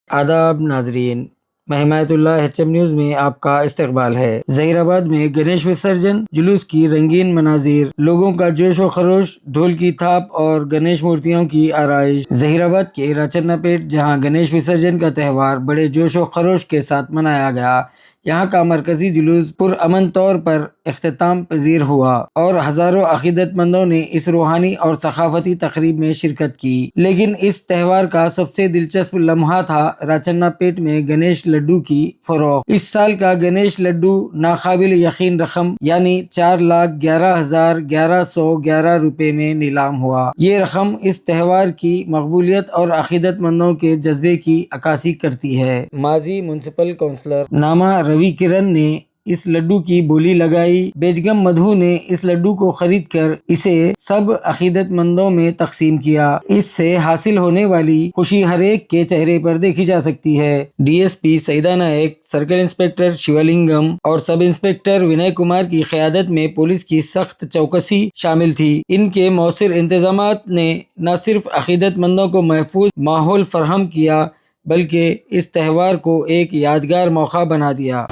आदाब नाजरीन, मैं हिमायतुल्लाह HM न्यूज़ में आपका इस्तकबाल है। ज़हीराबाद में गणेश विसर्जन जुलूस की रंगीन मनाजिर, लोगों का जोश व खरोश, ढोल की थाप और गणेश मूर्तियों की आराइश। ज़हीराबाद के राचन्नापेट जहां गणेश विसर्जन का त्यौहार बड़े जोश व खरोश के साथ मनाया गया, यहाँ का मरकजी जुलूस पुरअमन तौर पर इख्तिताम पजीर हुआ और हजारों अकीदतमंदों ने इस रूहानी और सखाफती तकरीब में शिरकत की। लेकिन इस त्यौहार का सबसे दिलचस्प लम्हा था राचन्नापेट में गणेश लड्डू की फरोख्त। इस साल का गणेश लड्डू नाकाबिल यकीन रकम यानी 4,11,1111 रुपए में नीलाम हुआ। ये रकम इस त्यौहार की मकबूलियत और अकीदतमंदों के जज्बे की अक्कासी करती है। माजी म्युनिसिपल काउंसलर नामा रवि किरण ने इस लड्डू की बोली लगाई। बेगम मधु ने इस लड्डू को खरीद कर इसे सब अकीदतमंदों में तकसीम किया। इससे हासिल होने वाली खुशी हर एक के चेहरे पर देखी जा सकती है। DSP सईदा नायक, सर्कल इंस्पेक्टर शिवलिंगम और सब इंस्पेक्टर विनय कुमार की क़यादत में पुलिस की सख्त चौकसी शामिल थी। इनके मौसर इंतजामात ने न सिर्फ अकीदतमंदों को महफूज माहौल फराहम किया बल्कि इस त्यौहार को एक यादगार मौका बना दिया।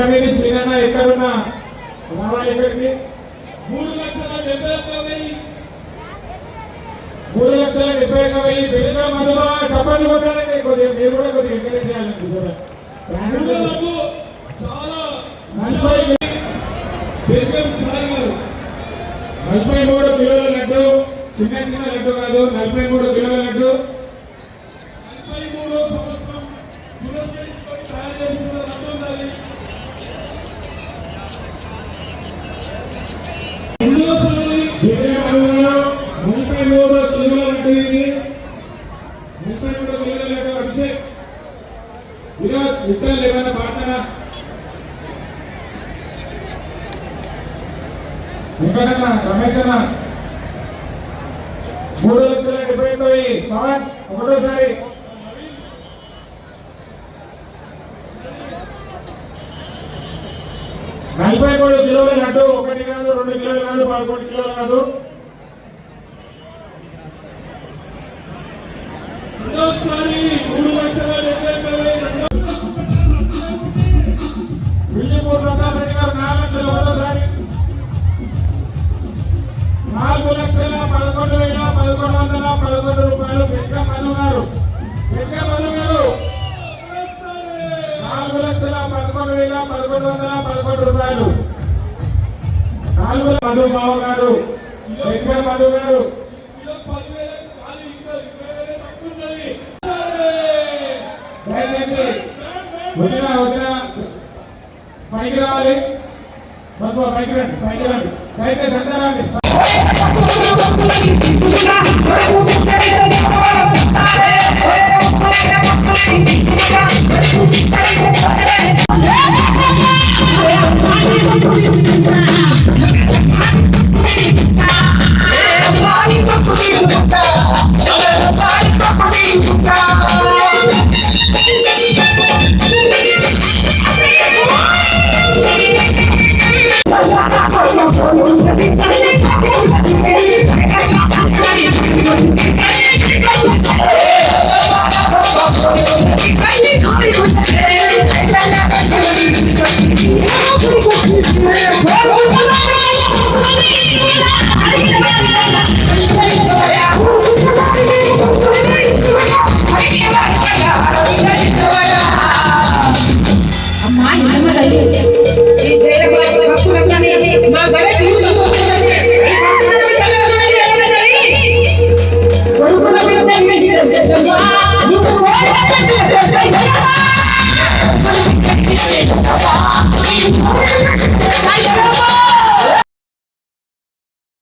ధన్యవాదాలు శ్రీనాన్న ఎక్కడున్నా రావాలి ఇక్కడికి 3,71,000 బేగం మధువా చప్పట్లు కొట్టాలండి. కొద్దిగా మీరు కూడా కొద్దిగా ఎంకరేజ్ చేయాలండి. చాలా 43 కిలోల లడ్డు, చిన్న చిన్న లడ్డు కాదు, 43 కిలోల లడ్డు. 43వ సంవత్సరం పురస్కరించుకొని తయారు చేసిన లడ్డు ఉండాలి. 43 కిలోల లడ్డు ఇది. 33 కిలోల లడ్డు అభిషేక్ విరాట్ విఠల్ ఏమైనా పాడతారా? ఎక్కడన్నా రమేష్ అన్న 3,79,000 పవన్ ఒకటోసారి 43 కిలోల లడ్డు, 1 కాదు 2 కిలోలు కాదు 11 కిలోలు కాదు. రెండోసారి 3,70,000 విజయపూర్ ప్రతాప్ రెడ్డి గారు 4 లక్షలు రెండోసారి 4,11,11,11 రూపాయలు పెంచగా మధు గారు 4,11,11,11 రూపాయలు 4 మధు మావ గారు పెంచగా మధు గారు దయచేసి వదిన పైకి రావాలి పైకి రండి దయచేసి అందరండి